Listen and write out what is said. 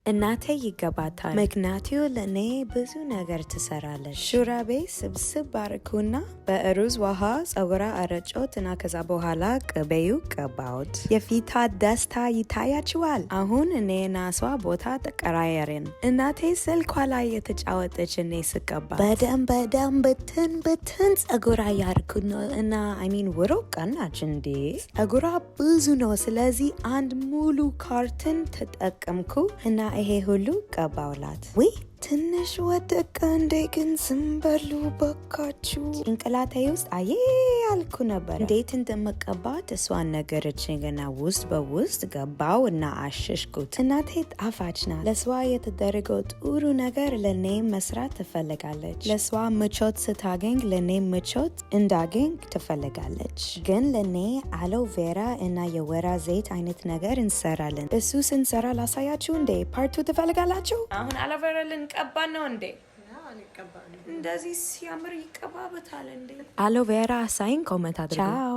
እናቴ ይገባታል። ምክንያቱም ለእኔ ብዙ ነገር ትሰራለች። ሹራቤ ስብስብ አርኩና በሩዝ ውሃ ጸጉራ አረጮት እና ከዛ በኋላ ቅቤው ቀባሁት። የፊቷ ደስታ ይታያችኋል። አሁን እኔና እሷ ቦታ ተቀራየርን። እናቴ ስልኳ ላይ የተጫወተች እኔ ስቀባ በደም ብትን ጸጉራ ያርኩ ነው እና ውሮ ቀናች እንዴ። ጸጉራ ብዙ ነው። ስለዚህ አንድ ሙሉ ካርትን ተጠቀምኩ እና ይሄ ሁሉ ቀባውላት። ትንሽ ወደቀ እንዴ። ግን ዝም በሉ በካችሁ። ጭንቅላቴ ውስጥ አዬ አልኩ ነበር። እንዴት እንደመቀባት እሷን ነገረችኝ። ገና ውስጥ በውስጥ ገባው እና አሸሽኩት። እናቴ ጣፋጭ ናት። ለሷ የተደረገው ጥሩ ነገር ለእኔም መስራት ትፈልጋለች። ለሷ ምቾት ስታገኝ ለእኔም ምቾት እንዳገኝ ትፈልጋለች። ግን ለእኔ አሎ ቬራ እና የወይራ ዘይት አይነት ነገር እንሰራለን። እሱ ስንሰራ ላሳያችሁ እንዴ። ፓርቱ ትፈልጋላችሁ? አሁን አሎቬራ ቀባ ነው እንዴ? እንደዚህ ሲያምር ይቀባበታል እንዴ? አሎቬራ ሳይን ኮመንት አድርጉ። ቻው